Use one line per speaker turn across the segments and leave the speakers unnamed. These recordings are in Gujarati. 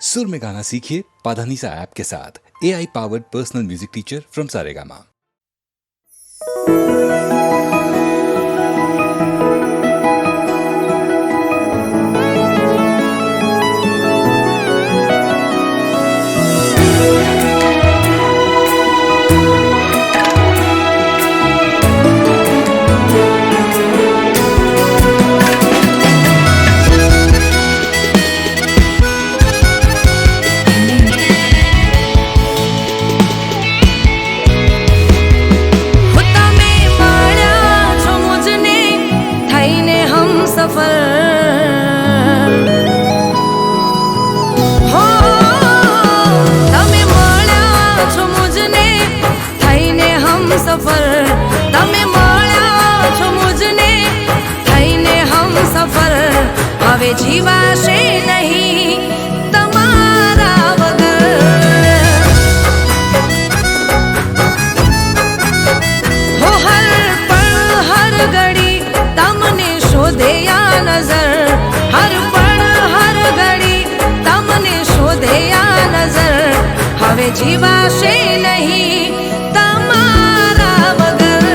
सुर में गाना सीखिए पाधानीसा ऐप के साथ। AI powered personal music teacher from Saregama.
હવે જીવાશે નહીં તમારા વગર। હો હર પળ હર ઘડી તમને શોધે આ નજર, હર પળ હર ઘડી તમને શોધે આ નજર। હવે જીવાશે નહીં તમારા વગર।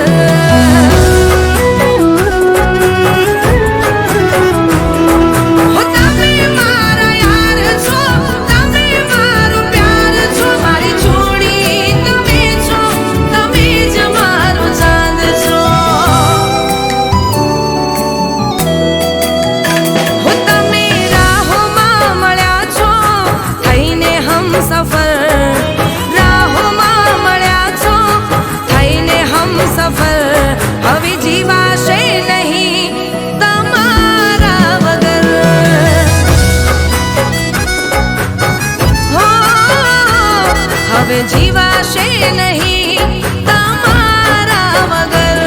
હવે જીવાશે નહીં તમારા વગર।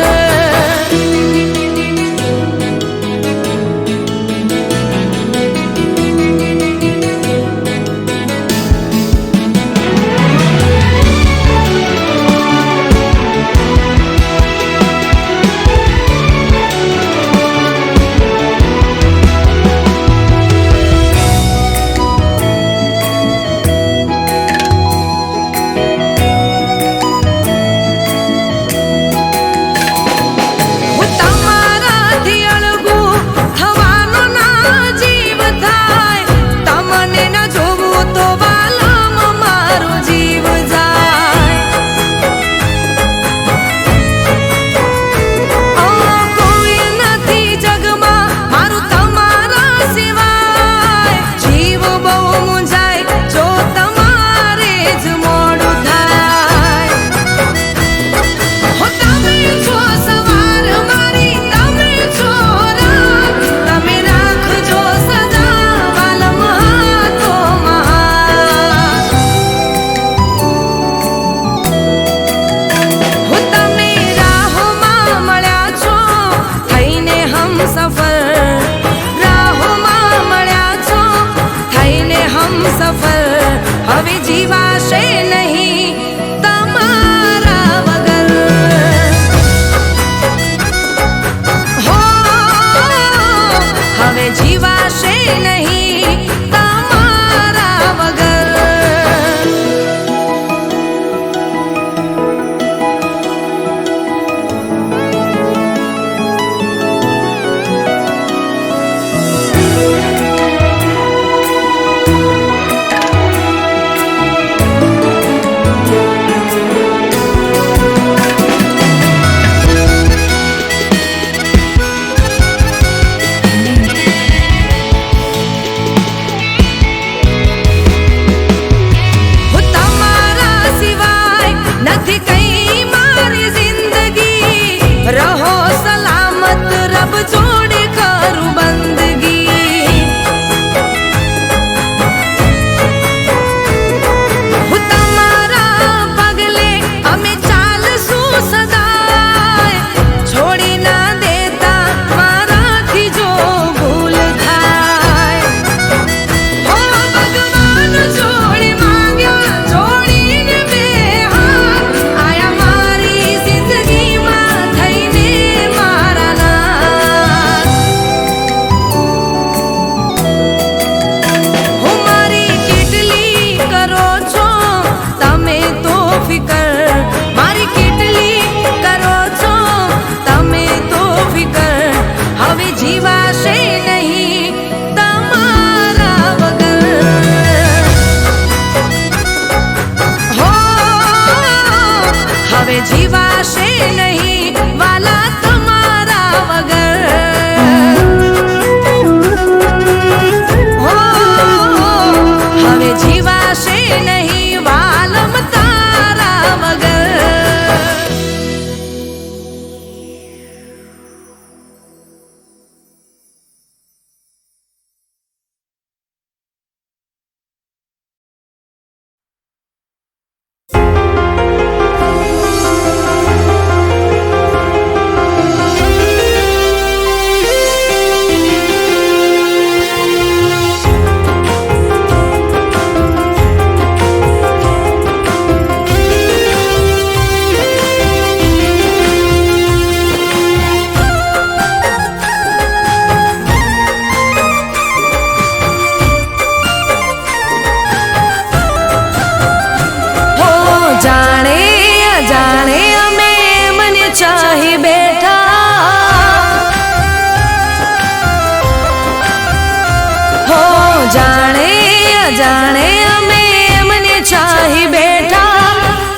અજાણે અમે એમને ચાહી બેઠા,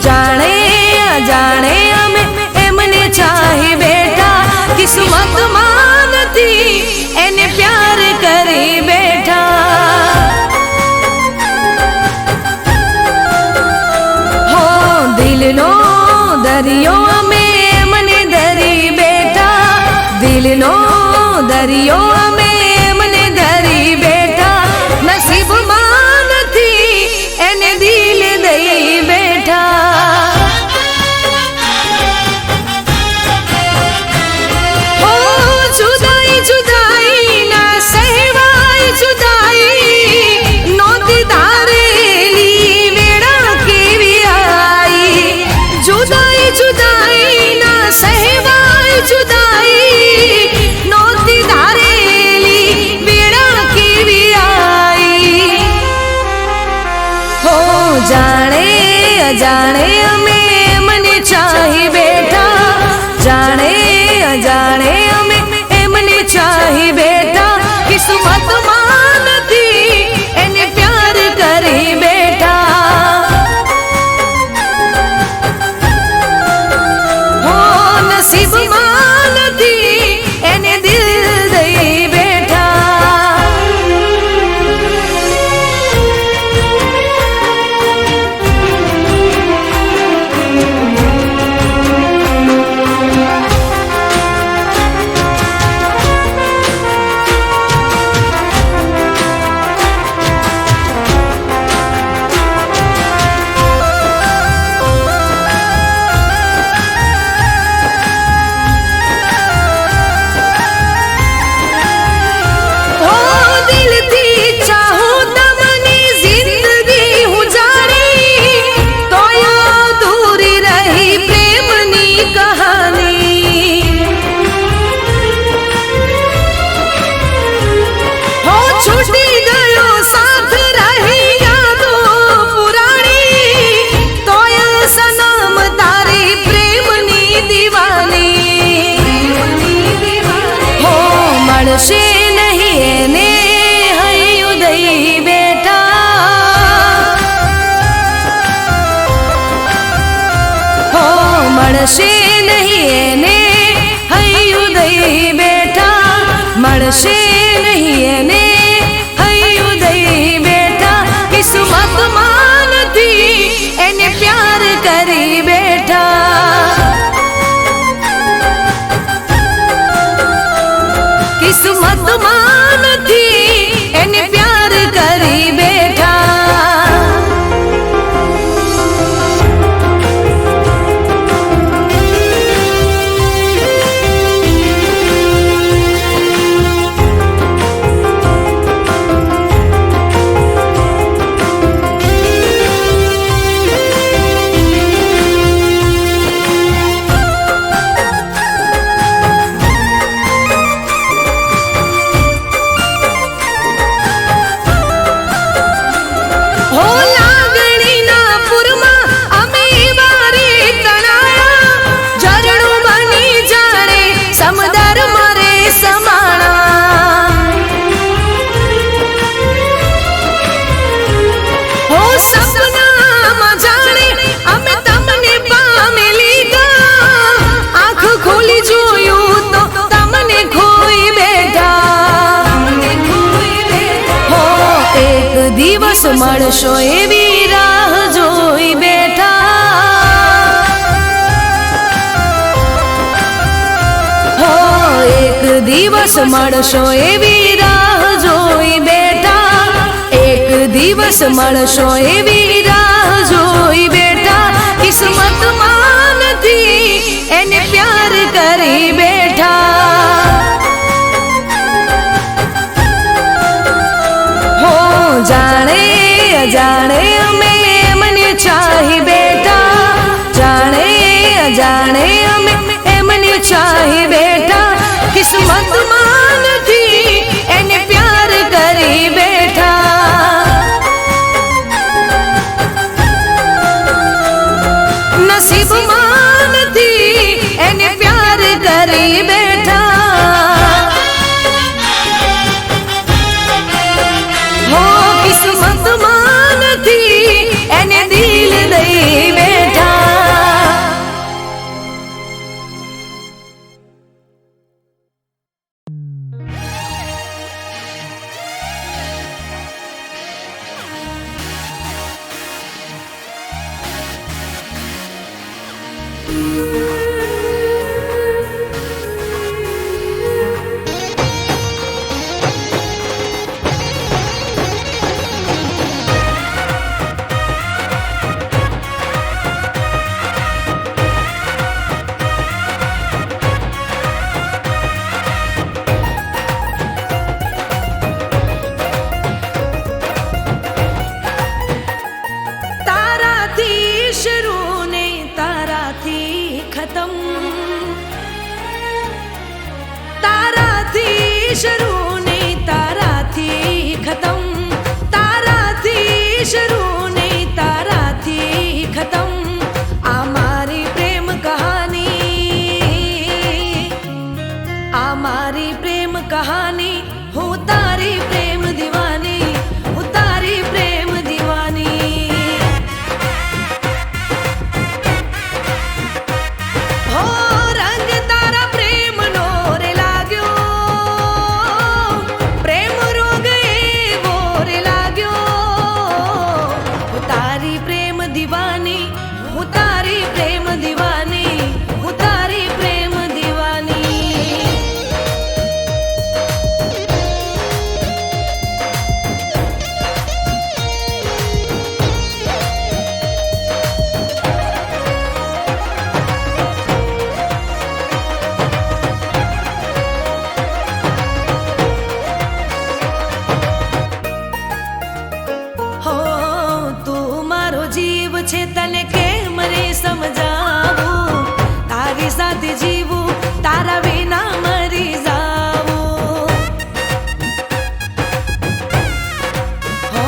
જાણે અજાણે અમે એમને ચાહી બેઠા, કિસ્મતમાં નથી એને પ્યાર કરી બેઠા. હો દિલનો દરિયો અમે એમને ધરી બેઠા, દિલનો દરિયો અમે એમને ધરી બેઠા, નસીબમાં નથી એને દિલ દઈ બેઠા. હો જુદાઈ જુદાઈ ના સહેવાય જુદાઈ, નોતી ધારેલી વેળા કેવી આઈ. જુદાઈ જુદાઈ ના સહેવાય જુદાઈ, નોતી ધારેલી વેળા કેવી આઈ. હો જાણે અજાણે અમે એમને ચાહી બેઠા, જાણે અજાણે અમે એમને ચાહી બેઠા, કિસ્મતમાં નથી એને પ્યાર કરી બેઠા. હો નસીબમાં નથી એને દિલ દઈ બેઠા. ઓ દિલથી ચાહું તમને જિંદગી હું જાણી, તોય અધૂરી રહી પ્રેમની કહાની. હો છૂટી ગયો સાથ રહી યાદો પુરાણી, તોય સનમ તારી પ્રેમની દીવાની. હો મળશે નહીં એને હૈયું દઈ બેઠા, હો મળશે નહીં એને હૈયું દઈ બેઠા, મળશે નહીં એને હૈયું દઈ બેઠા, કિસ્મતમાં નથી એને પ્યાર કરી બેઠા. કિસ્મતમાં નથી એને પ્યાર કરી બેઠા. હો લાગણીના પૂરમાં અમે વારે તણાયા, ઝરણું બની જાણે સમદર મારે સમાણા. હો સપનામાં જાણે અમે તમને પામી લીધા, આંખ ખોલી જોયું તો તમને ખોઈ બેઠા. હો એક દિવસ મળશો એવી રાહ જોઈ બેઠા, હો એક દિવસ મળશો એવી રાહ જોઈ બેઠા, એક દિવસ મળશો એવી રાહ જોઈ બેઠા, કિસ્મતમાં નથી એને પ્યાર કરી બેઠા. હો જાણે અજાણે અમે એમને ચાહી બેઠા, જાણે અજાણે અમે એમને ચાહી બેઠા, કિસ્મતમાં નથી એને પ્યાર કરી બેઠા. નસીબમાં નથી એને પ્યાર કરી ખતમ તારાથી શરૂ ને તારાથી ખતમ તારાથી શરૂ ને તારાથી ખતમ આ મારી પ્રેમ કહાની આ મારી પ્રેમ કહાની હું તારી પ્રેમ દીવાની હું તારી પ્રેમ દીવાની હો રંગ તારા પ્રેમનો રે લાગ્યો પ્રેમ રોગ એવો રે લાગ્યો હું તારી પ્રેમ દીવાની હું તારી પ્રેમ દીવાની હું તારી પ્રેમ દીવાની હો તું મારો જીવ છે તને કેમ રે સમજાવું તારી સાથે જીવું તારા વિના મરી જાવું હો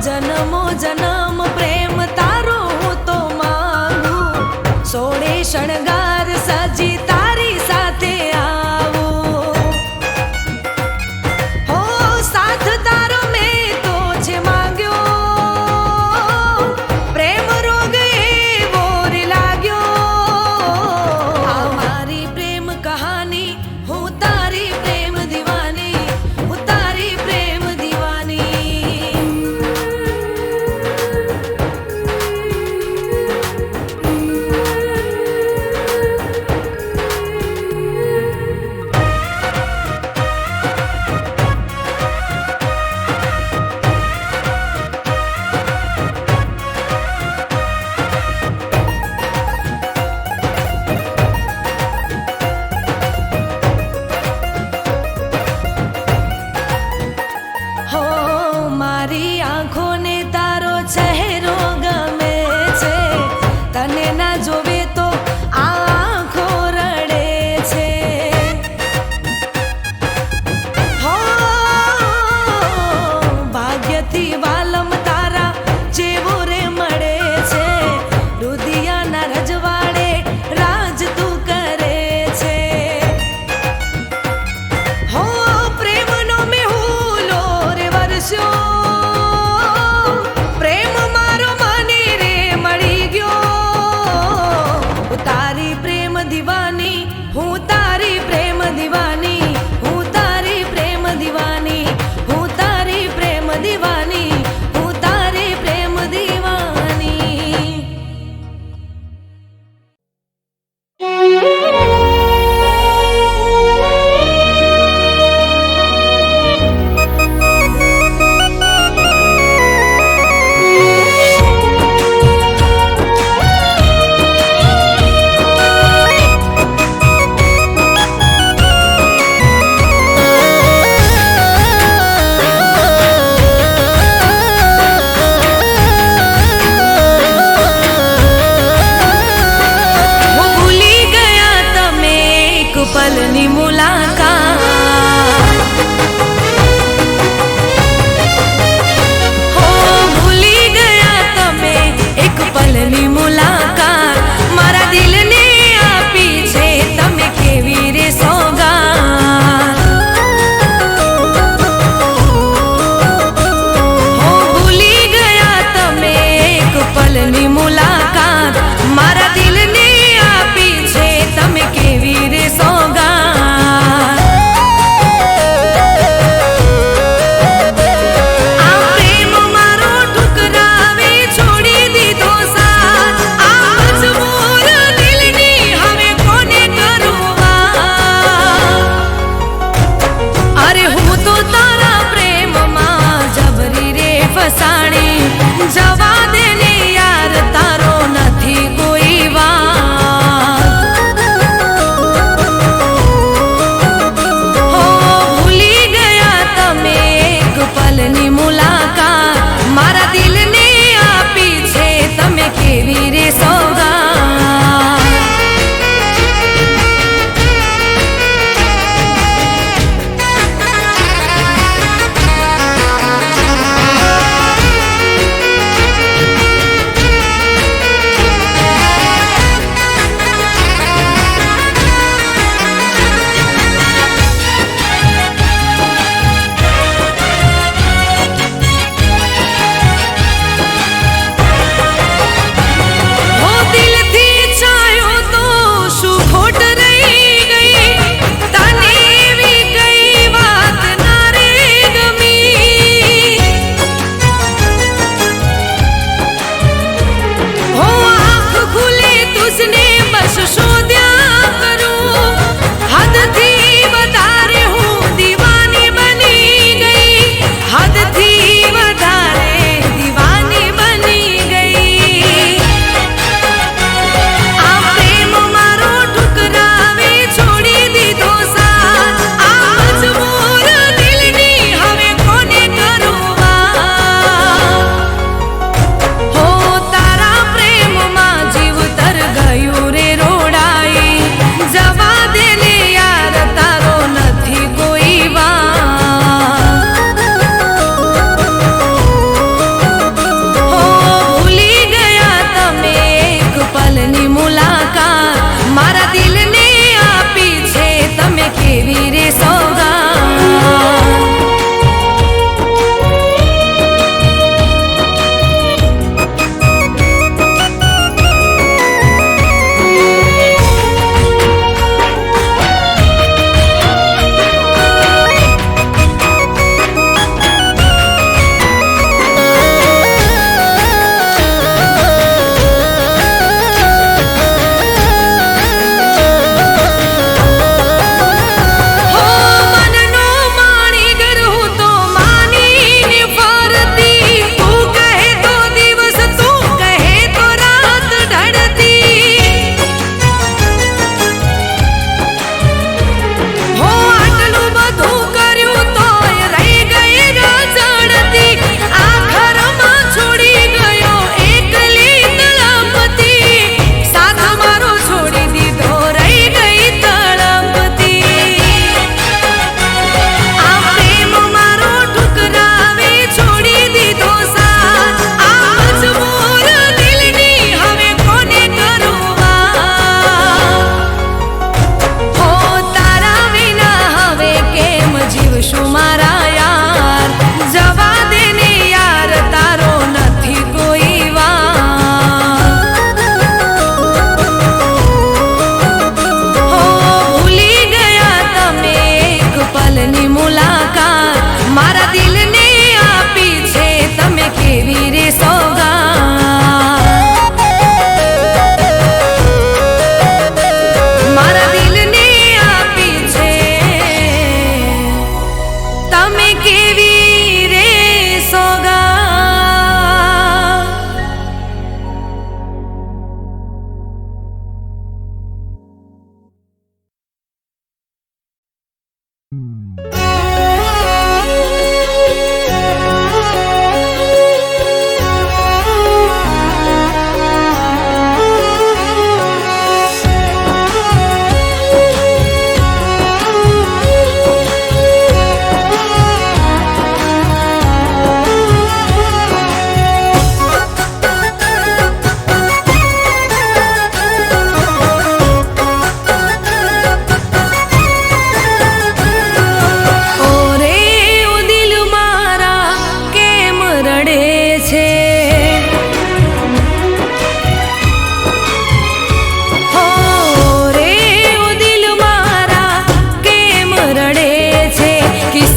જન્મો જન્મ પ્રેમ તારો હું તો માંગું સોળે શણગાર સજી તારી સાથે આવું હો સાથ તારો મેં તો છે માંગ્યો પ્રેમ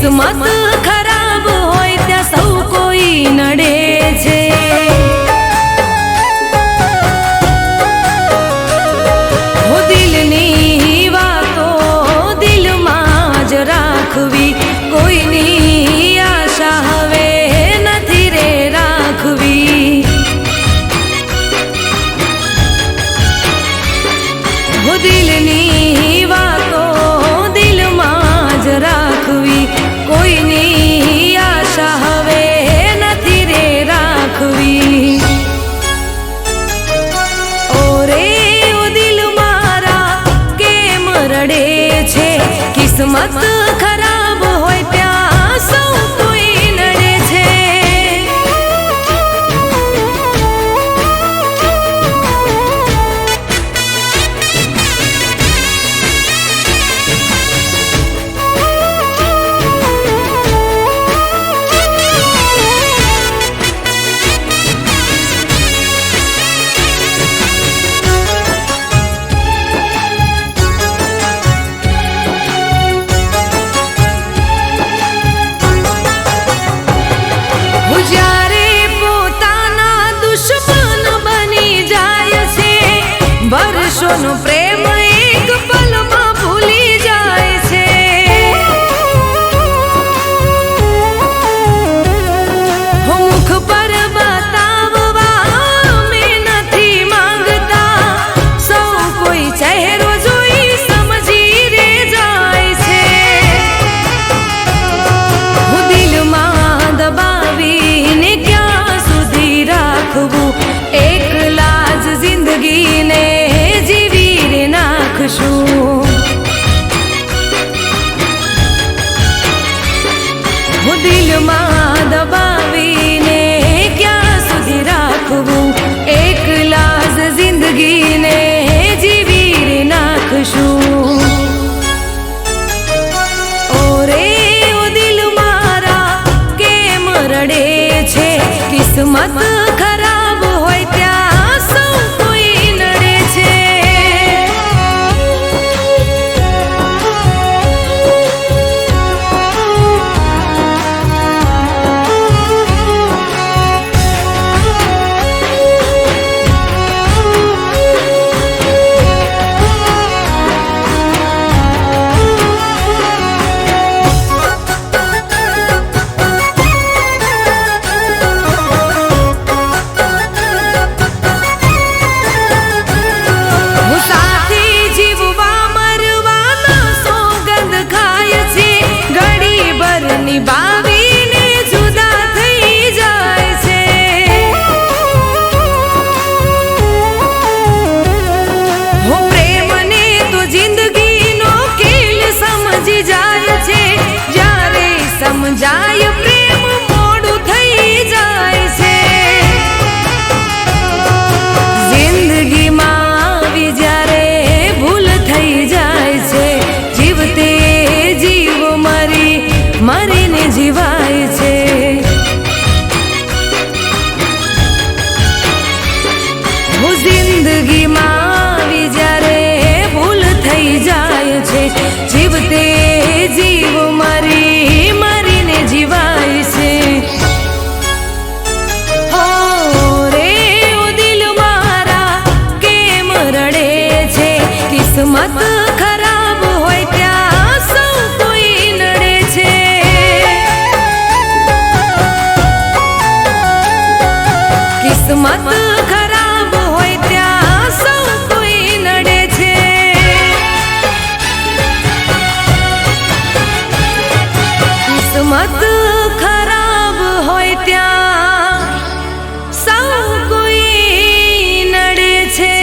કિસ્મત ખરાબ હોય ત્યાં સૌ કોઈ નડે છે. હો દિલની વાતો દિલમાં જ રાખવી, કોઈની આશા હવે નથી રે રાખવી. હો દિલની વાતો દિલમાં જ રાખવી, કોઈની આશા હવે નથી રે રાખવી. ઓરે ઓ દિલ મારા કેમ રડે છે, કિસ્મત ખરાબ હોય ત્યાં સૌ કોઈ નડે છે. જ્યારે પોતાના દુશ્મન બની જાય છે, વર્ષોનો પ્રેમ એક પલમાં ભૂલી જાય છે. મુખ પર બતાવવા મેં નથી માંગતા, સૌ કોઈ ચહેરો જોઈ સમજી રે જાય છે. હું દિલમાં દબાવીને ક્યાં સુધી રાખવું, એકલા જ જિંદગીને જીવી રે નાખશું. હું દિલમાં દબાવીને ક્યાં સુધી રાખવું, એકલા જ જિંદગીને જીવી રે નાખશું. ઓરે ઓ દિલ મારા કેમ રડે છે, કિસ્મત ખરાબ હોય ત્યાં સૌ કોઈ નડે છે. હું સાથી જીવવા મરવાના સોગંદ ખાય છે, ઘડી ભર નિભાવીને જુદા થઈ જાય છે. હો પ્રેમને તો જિંદગીનો ખેલ સમજી જાય છે, જ્યારે સમજાય પ્રેમ મોડું થઈ જાય છે. જિંદગીમાં આવી જ્યારે ભૂલ થઈ જાય છે, જીવતે જીવ મરીને જીવાય છે. હું જિંદગીમાં આવી જ્યારે ભૂલ થઈ જાય છે, જીવતે જીવ મરીને જીવાય છે. ઓ રે ઓ દિલ મારા કેમ રડે છે, કિસ્મત ખરાબ હોય ત્યાં સૌ કોઈ નડે છે. કિસ્મત ખરાબ હોય ત્યાં સૌ કોઈ નડે છે. કિસ્મત ખરાબ હોય ત્યાં સૌ કોઈ નડે છે.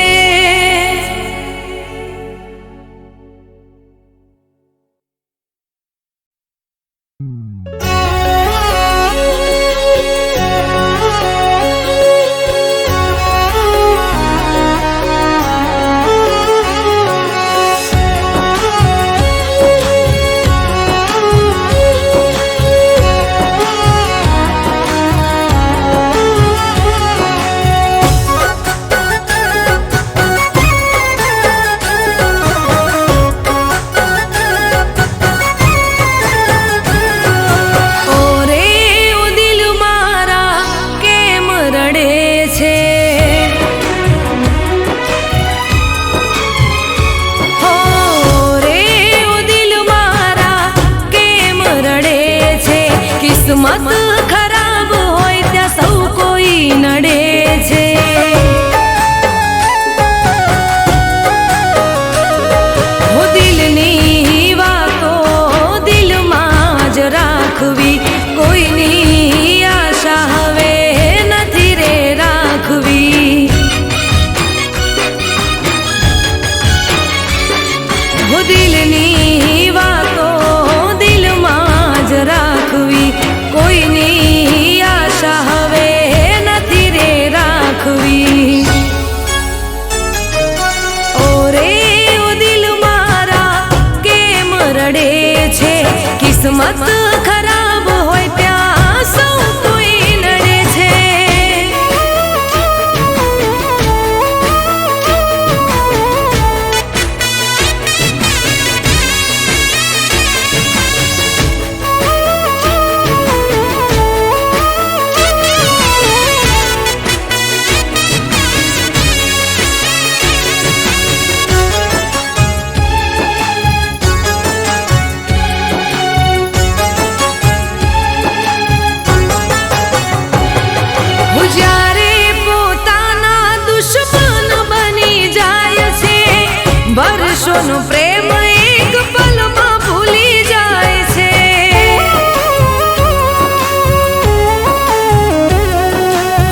કિસ્મત ખરાબ હોય ત્યાં સૌ કોઈ નડે છે. હો દિલની વાતો દિલમાં જ રાખવી, કોઈની આશા હવે નથી રે રાખવી. હો દિલની વાતો દિલમાં જ રાખવી, કોઈની આશા હવે નથી રે રાખવી. ઓરે ઓ દિલ મારા કેમ રડે છે, કિસ્મત ખરાબ હોય ત્યાં સૌ કોઈ નડે છે. જ્યારે પોતાના દુશ્મન બની જાય છે, વર્ષોનો પ્રેમ એક પલમાં ભૂલી જાય છે.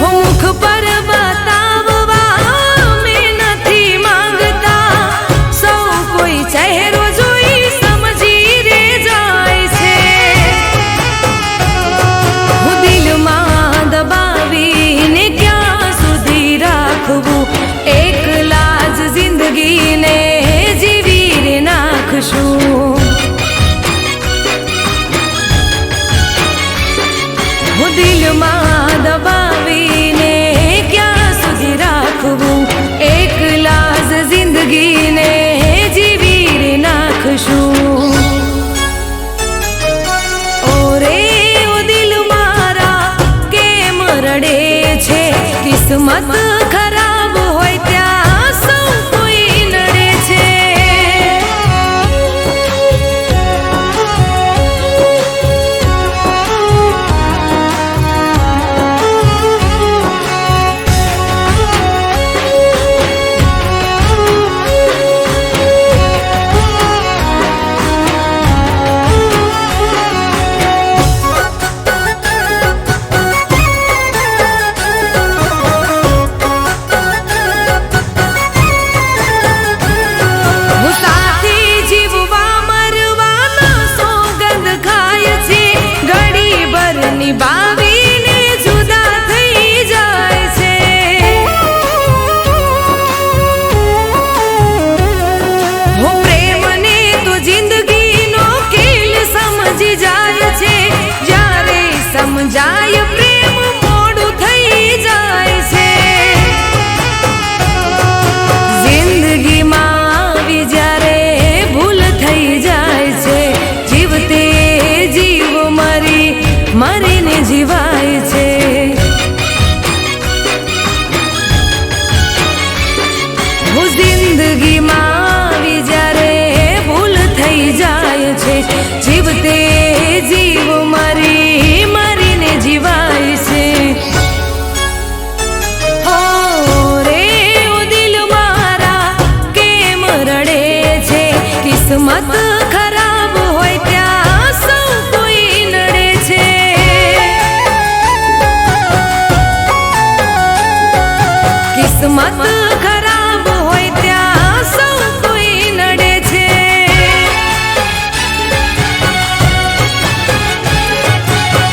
હો મુખ પર બતાવવા અમે નથી માંગતા, સૌ કોઈ ચહેરો જોઈ સમજી રે જાય છે. હું દિલમાં દબાવીને ક્યાં સુધી રાખવું, એકલા જ જિંદગીને જીવી રે નાખશું. હું દિલમાં દબાવીને ક્યાં સુધી રાખવું, એકલા જ જિંદગીને જીવી રે નાખશું. ઓરે ઓ દિલ મારા કેમ રડે છે, કિસ્મત ખરાબ હોય ત્યાં સૌ કોઈ નડે છે. હું સાથી જીવવા મરવાના સોગંદ ખાય છે, ઘડી ભર નિભાવીને જુદા થઈ જાય છે. હું પ્રેમને તો જિંદગીનો ખેલ સમજી જાય છે, જ્યારે સમજાય પ્રેમ મોડું થઈ જાય છે. જિંદગીમાં આવી જ્યારે ભૂલ થઈ જાય છે, જીવતે જીવ મરીને જીવાય છે. હું જિંદગીમાં આવી જ્યારે ભૂલ થઈ જાય છે, જીવતે જીવ મરીને જીવાય છે. હો રે ઓ દિલ મારા કેમ રડે છે, કિસ્મત ખરાબ હોય ત્યાં સૌ કોઈ નડે છે. કિસ્મત ખરાબ હોય ત્યાં સૌ કોઈ નડે છે.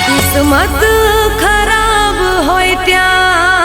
કિસ્મત ખરાબ હોય ત્યાં